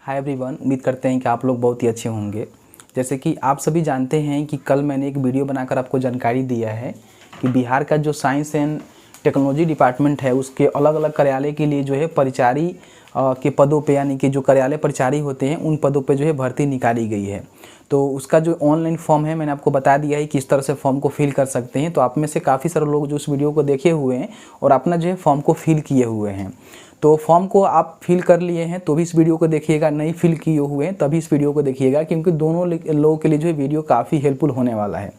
Hi everyone, उम्मीद करते हैं कि आप लोग बहुत ही अच्छे होंगे। जैसे कि आप सभी जानते हैं कि कल मैंने एक वीडियो बनाकर आपको जानकारी दिया है कि बिहार का जो साइंस एंड टेक्नोलॉजी डिपार्टमेंट है उसके अलग अलग कार्यालय के लिए जो है परिचारी के पदों पे, यानी कि जो कार्यालय परिचारी होते हैं उन पदों पे जो है भर्ती निकाली गई है। तो उसका जो ऑनलाइन फॉर्म है मैंने आपको बता दिया है किस तरह से फॉर्म को फिल कर सकते हैं। तो आप में से काफ़ी सारे लोग जो उस वीडियो को देखे हुए हैं और अपना जो है फॉर्म को फिल किए हुए हैं। तो फॉर्म को आप फिल कर लिए हैं तो भी इस वीडियो को देखिएगा, नहीं फिल किए हुए हैं तभी इस वीडियो को देखिएगा, क्योंकि दोनों लोगों के लिए जो है वीडियो काफ़ी हेल्पफुल होने वाला है।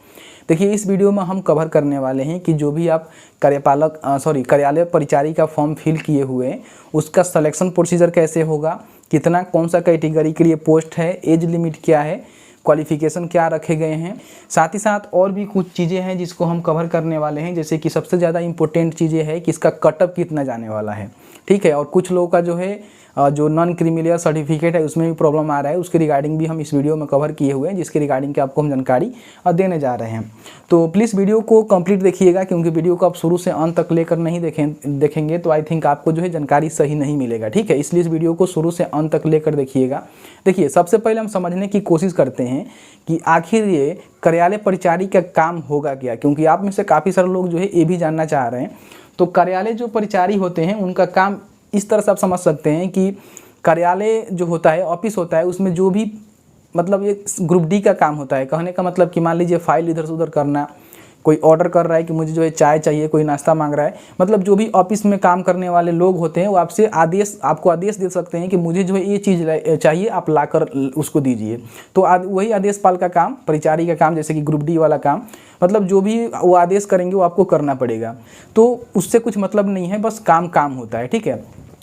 देखिए, इस वीडियो में हम कवर करने वाले हैं कि जो भी आप कार्यालय परिचारी का फॉर्म फिल किए हुए हैं उसका सिलेक्शन प्रोसीजर कैसे होगा, कितना कौन सा कैटेगरी के लिए पोस्ट है, एज लिमिट क्या है, क्वालिफिकेशन क्या रखे गए हैं। साथ ही साथ और भी कुछ चीज़ें हैं जिसको हम कवर करने वाले हैं, जैसे कि सबसे ज़्यादा इंपॉर्टेंट चीज़ें है कि इसका कटअप कितना जाने वाला है, ठीक है। और कुछ लोगों का जो है जो नॉन क्रीमिलियर सर्टिफिकेट है उसमें भी प्रॉब्लम आ रहा है, उसके रिगार्डिंग भी हम इस वीडियो में कवर किए हुए हैं, जिसके रिगार्डिंग के आपको हम जानकारी देने जा रहे हैं। तो प्लीज़ वीडियो को कंप्लीट देखिएगा, क्योंकि वीडियो को आप शुरू से अंत तक लेकर नहीं देखेंगे तो आई थिंक आपको जो है जानकारी सही नहीं मिलेगा, ठीक है। इसलिए इस वीडियो को शुरू से अंत तक लेकर देखिएगा। देखिए, सबसे पहले हम समझने की कोशिश करते हैं कि आखिर ये कार्यालय परिचारी का काम होगा क्या, क्योंकि आप में से काफ़ी सारे लोग जो है ये भी जानना चाह रहे हैं। तो कार्यालय जो परिचारी होते हैं उनका काम इस तरह से आप समझ सकते हैं कि कार्यालय जो होता है, ऑफिस होता है, उसमें जो भी मतलब ये ग्रुप डी का काम होता है। कहने का मतलब कि मान लीजिए फाइल इधर से उधर करना, कोई ऑर्डर कर रहा है कि मुझे जो है चाय चाहिए, कोई नाश्ता मांग रहा है, मतलब जो भी ऑफिस में काम करने वाले लोग होते हैं वो आपको आदेश दे सकते हैं कि मुझे जो है ये चीज़ चाहिए, आप लाकर उसको दीजिए। तो वही आदेशपाल का काम, परिचारी का काम, जैसे कि ग्रुप डी वाला काम, मतलब जो भी वो आदेश करेंगे वो आपको करना पड़ेगा। तो उससे कुछ मतलब नहीं है, बस काम होता है, ठीक है।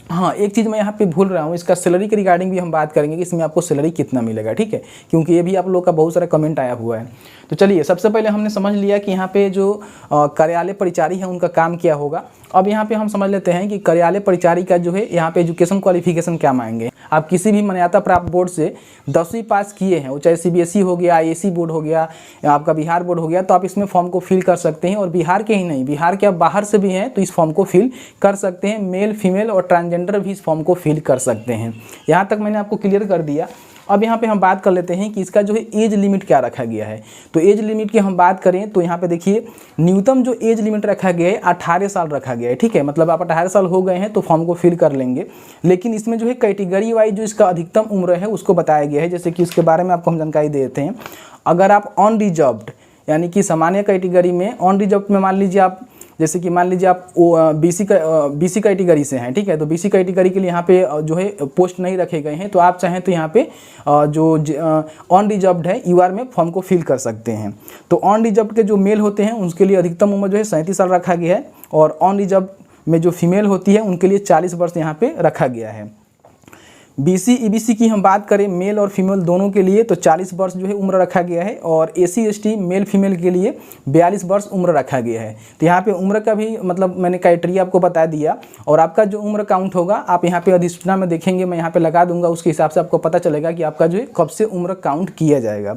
हाँ, एक चीज़ मैं यहाँ पे भूल रहा हूँ, इसका सैलरी के रिगार्डिंग भी हम बात करेंगे कि इसमें आपको सैलरी कितना मिलेगा, ठीक है, क्योंकि ये भी आप लोग का बहुत सारा कमेंट आया हुआ है। तो चलिए, सबसे पहले हमने समझ लिया कि यहाँ पे जो कार्यालय परिचारी है उनका काम क्या होगा। अब यहाँ पे हम समझ लेते हैं कि कार्यालय परिचारी का जो है यहाँ पे एजुकेशन क्वालिफिकेशन क्या मांगेंगे। आप किसी भी मान्यता प्राप्त बोर्ड से 10वीं पास किए हैं, वो चाहे CBSE हो गया, IAC बोर्ड हो गया या आपका बिहार बोर्ड हो गया, तो आप इसमें फॉर्म को फिल कर सकते हैं। और बिहार के ही नहीं, बिहार के आप बाहर से भी हैं तो इस फॉर्म को फिल कर सकते हैं। मेल, फीमेल और ट्रांसजेंडर भी इस फॉर्म को फिल कर सकते हैं। यहाँ तक मैंने आपको क्लियर कर दिया। अब यहाँ पे हम बात कर लेते हैं कि इसका जो है एज लिमिट क्या रखा गया है। तो एज लिमिट की हम बात करें तो यहाँ पे देखिए, न्यूनतम जो एज लिमिट रखा गया है 18 साल रखा गया है, ठीक है। मतलब आप 18 साल हो गए हैं तो फॉर्म को फिल कर लेंगे। लेकिन इसमें जो है कैटेगरी वाइज जो इसका अधिकतम उम्र है उसको बताया गया है, जैसे कि उसके बारे में आपको हम जानकारी दे देते हैं। अगर आप ऑन रिजर्व्ड यानी कि सामान्य कैटेगरी में, ऑन रिजर्व्ड में मान लीजिए आप, जैसे कि मान लीजिए आप BC कैटेगरी से हैं, ठीक है, तो BC कैटेगरी के लिए यहाँ पे जो है पोस्ट नहीं रखे गए हैं, तो आप चाहें तो यहाँ पे जो ऑन रिजर्व्ड है UR में फॉर्म को फिल कर सकते हैं। तो ऑन रिजर्व्ड के जो मेल होते हैं उनके लिए अधिकतम उम्र जो है 37 साल रखा गया है, और ऑन रिजर्व में जो फीमेल होती है उनके लिए 40 वर्ष यहाँ पे रखा गया है। BC EBC की हम बात करें, मेल और फीमेल दोनों के लिए, तो 40 वर्ष जो है उम्र रखा गया है, और SC ST मेल फीमेल के लिए 42 वर्ष उम्र रखा गया है। तो यहाँ पे उम्र का भी मतलब मैंने क्राइटेरिया आपको बता दिया, और आपका जो उम्र काउंट होगा आप यहाँ पे अधिसूचना में देखेंगे, मैं यहाँ पे लगा दूंगा, उसके हिसाब से आपको पता चलेगा कि आपका जो है कब से उम्र काउंट किया जाएगा।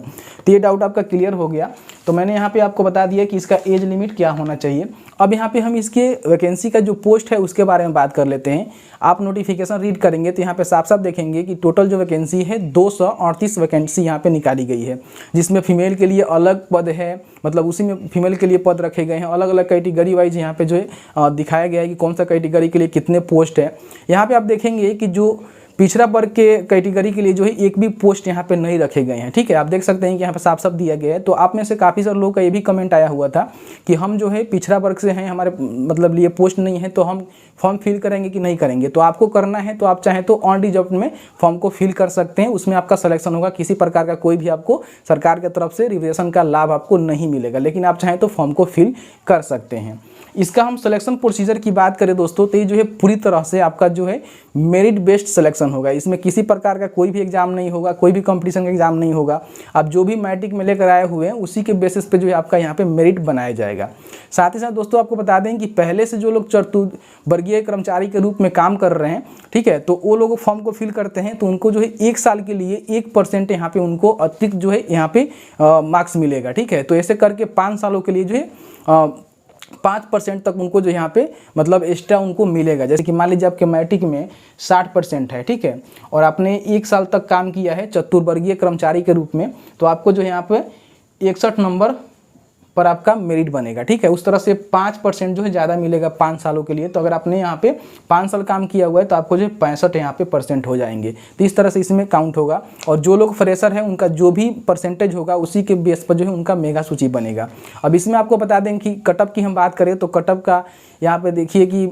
तो ये डाउट आपका क्लियर हो गया। तो मैंने यहाँ पे आपको बता दिया कि इसका एज लिमिट क्या होना चाहिए। अब यहाँ पे हम इसके वैकेंसी का जो पोस्ट है उसके बारे में बात कर लेते हैं। आप नोटिफिकेशन रीड करेंगे तो यहाँ पे साफ साफ देखेंगे कि टोटल जो वैकेंसी है 238 वैकेंसी यहाँ पे निकाली गई है, जिसमें फीमेल के लिए अलग पद है, मतलब उसी में फीमेल के लिए पद रखे गए हैं। अलग अलग कैटेगरी वाइज यहाँ पे जो है दिखाया गया है कि कौन सा कैटेगरी के लिए कितने पोस्ट है। यहाँ पे आप देखेंगे कि जो पिछड़ा वर्ग के कैटेगरी के लिए जो है एक भी पोस्ट यहाँ पे नहीं रखे गए हैं, ठीक है। आप देख सकते हैं कि यहाँ पे साफ साफ दिया गया है। तो आप में से काफ़ी सारे लोगों का ये भी कमेंट आया हुआ था कि हम जो है पिछड़ा वर्ग से हैं, हमारे मतलब लिए पोस्ट नहीं है, तो हम फॉर्म फिल करेंगे कि नहीं करेंगे। तो आपको करना है तो आप चाहें तो ऑन रिजर्व में फॉर्म को फिल कर सकते हैं, उसमें आपका सिलेक्शन होगा। किसी प्रकार का कोई भी आपको सरकार की तरफ से रिजर्वेशन का लाभ आपको नहीं मिलेगा, लेकिन आप चाहें तो फॉर्म को फिल कर सकते हैं। इसका हम सिलेक्शन प्रोसीजर की बात करें दोस्तों, तो ये जो है पूरी तरह से आपका जो है मेरिट बेस्ड सिलेक्शन होगा। इसमें किसी प्रकार का कोई भी एग्जाम नहीं होगा, कोई भी कंपटीशन का एग्जाम नहीं होगा। आप जो भी मैट्रिक में लेकर आए हुए हैं उसी के बेसिस पे जो है आपका यहाँ पे मेरिट बनाया जाएगा। साथ ही साथ दोस्तों आपको बता दें कि पहले से जो लोग चतुर्वर्गीय कर्मचारी के रूप में काम कर रहे हैं, ठीक है, तो वो लोग फॉर्म को फिल करते हैं तो उनको जो है 1 साल के लिए 1% यहाँ पे उनको अतिरिक्त जो है यहाँ पे मार्क्स मिलेगा, ठीक है। तो ऐसे करके 5 सालों के लिए जो है 5% तक उनको जो यहाँ पे मतलब एक्स्ट्रा उनको मिलेगा। जैसे कि मान लीजिए आपके मैट्रिक में 60% है, ठीक है, और आपने 1 साल तक काम किया है चतुर्वर्गीय कर्मचारी के रूप में, तो आपको जो यहाँ पे 61 नंबर पर आपका मेरिट बनेगा, ठीक है। उस तरह से 5% जो है ज़्यादा मिलेगा 5 सालों के लिए। तो अगर आपने यहाँ पे 5 साल काम किया हुआ है तो आपको जो है 65 यहाँ पे % हो जाएंगे। तो इस तरह से इसमें काउंट होगा, और जो लोग फ्रेशर हैं उनका जो भी परसेंटेज होगा उसी के बेस पर जो है उनका मेगा सूची बनेगा। अब इसमें आपको बता दें कि कटअप की हम बात करें तो कटअप का यहाँ पर देखिए कि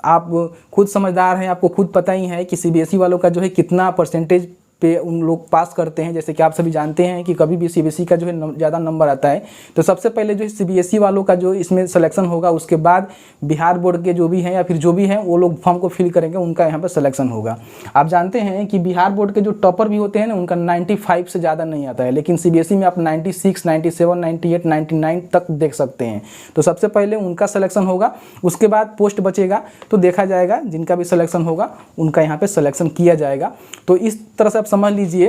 आप खुद समझदार हैं, आपको खुद पता ही है कि CBSE वालों का जो है कितना परसेंटेज पे उन लोग पास करते हैं। जैसे कि आप सभी जानते हैं कि कभी भी CBSE का जो है ज़्यादा नंबर आता है तो सबसे पहले जो है CBSE वालों का जो इसमें सिलेक्शन होगा, उसके बाद बिहार बोर्ड के जो भी हैं या फिर जो भी हैं वो लोग फॉर्म को फिल करेंगे, उनका यहाँ पर सिलेक्शन होगा। आप जानते हैं कि बिहार बोर्ड के जो टॉपर भी होते हैं ना, उनका 95 से ज़्यादा नहीं आता है, लेकिन CBSE में आप 96, 97, 98, 99 तक देख सकते हैं। तो सबसे पहले उनका सिलेक्शन होगा, उसके बाद पोस्ट बचेगा तो देखा जाएगा, जिनका भी सिलेक्शन होगा उनका यहाँ पे सिलेक्शन किया जाएगा। तो इस तरह से आप समझ लीजिए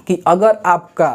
कि अगर आपका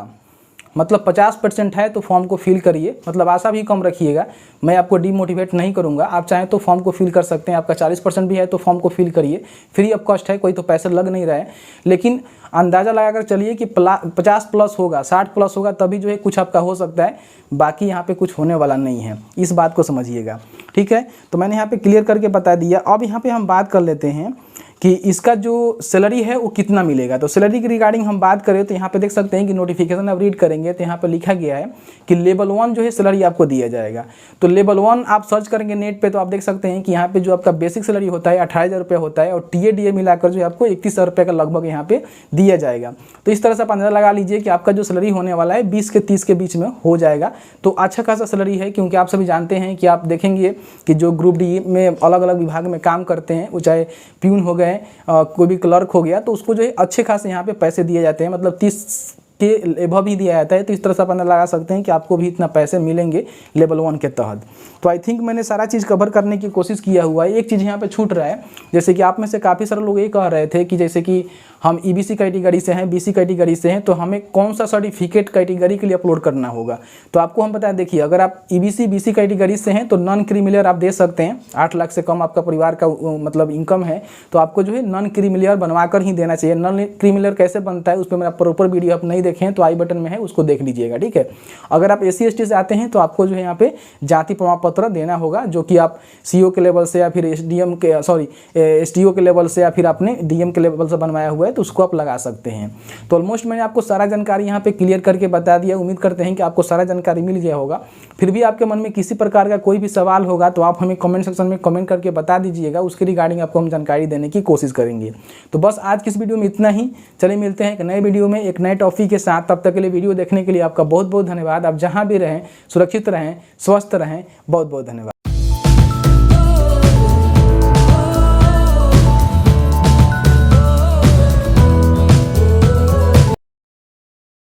मतलब 50% है तो फॉर्म को फिल करिए, मतलब आशा भी कम रखिएगा, मैं आपको डीमोटिवेट नहीं करूंगा। आप चाहें तो फॉर्म को फिल कर सकते हैं। आपका 40% भी है तो फॉर्म को फिल करिए, फ्री ऑफ कॉस्ट है, कोई तो पैसा लग नहीं रहा है। लेकिन अंदाज़ा लगाकर चलिए कि 50 प्लस होगा, 60 प्लस होगा तभी जो है कुछ आपका हो सकता है, बाकी यहाँ पे कुछ होने वाला नहीं है, इस बात को समझिएगा, ठीक है। तो मैंने यहाँ पे क्लियर करके बता दिया। अब यहाँ पे हम बात कर लेते हैं कि इसका जो सैलरी है वो कितना मिलेगा। तो सैलरी की रिगार्डिंग हम बात करें तो यहाँ पे देख सकते हैं कि नोटिफिकेशन आप रीड करेंगे तो यहाँ पे लिखा गया है कि लेवल 1 जो है सैलरी आपको दिया जाएगा। तो लेवल 1 आप सर्च करेंगे नेट पे तो आप देख सकते हैं कि यहाँ पे जो आपका बेसिक सैलरी होता है 18,000 रुपये होता है, और TADA मिलाकर जो है आपको 31,000 रुपये का लगभग यहाँ पे दिया जाएगा। तो इस तरह से आप अंदाजा लगा लीजिए कि आपका जो सैलरी होने वाला है 20 से 30 के बीच में हो जाएगा। तो अच्छा खासा सैलरी है, क्योंकि आप सभी जानते हैं कि आप देखेंगे कि जो ग्रुप डी में अलग अलग विभाग में काम करते हैं, वो चाहे प्यून हो गए, कोई भी क्लर्क हो गया, तो उसको जो है अच्छे खासे यहाँ पे पैसे दिए जाते हैं, मतलब 30 के एबव ही दिया जाता है। तो इस तरह से आप अंदाजा लगा सकते हैं कि आपको भी इतना पैसे मिलेंगे लेवल 1 के तहत। तो आई थिंक मैंने सारा चीज़ कवर करने की कोशिश किया हुआ है। एक चीज़ यहाँ पे छूट रहा है, जैसे कि आप में से काफ़ी सारे लोग ये कह रहे थे कि जैसे कि हम EBC कैटेगरी से हैं, BC कैटेगरी से हैं, तो हमें कौन सा सर्टिफिकेट कैटेगरी के लिए अपलोड करना होगा। तो आपको हम बताएं, देखिए अगर आप EBC BC कैटेगरी से हैं तो नॉन क्रीमिलियर आप दे सकते हैं। 8 लाख से कम आपका परिवार का मतलब इनकम है तो आपको जो है नॉन क्रीमिलियर बनवा कर ही देना चाहिए। नॉन क्रीमिलियर कैसे बनता है उस पर मेरा प्रॉपर वीडियो आप नहीं देखें तो आई बटन में है, उसको देख लीजिएगा, ठीक है। अगर आप SC ST से आते हैं तो आपको जो है यहाँ पे जाति प्रमाण पत्र देना होगा, जो कि आप CO के लेवल से या फिर SDM के STO के लेवल से या फिर आपने DM के लेवल से बनवाया हुआ है तो उसको आप लगा सकते हैं। तो ऑलमोस्ट मैंने आपको सारा जानकारी यहाँ पे क्लियर करके बता दिया। उम्मीद करते हैं कि आपको सारा जानकारी मिल गया होगा। फिर भी आपके मन में किसी प्रकार का कोई भी सवाल होगा तो आप हमें कमेंट सेक्शन में कमेंट करके बता दीजिएगा, उसके रिगार्डिंग आपको हम जानकारी देने की कोशिश करेंगे। तो बस आज की इस वीडियो में इतना ही। चलिए मिलते हैं एक नए वीडियो में एक नए टॉपिक के साथ। तब तक के लिए वीडियो देखने के लिए आपका बहुत बहुत धन्यवाद। आप जहाँ भी रहें सुरक्षित रहें, स्वस्थ रहें। बहुत बहुत धन्यवाद।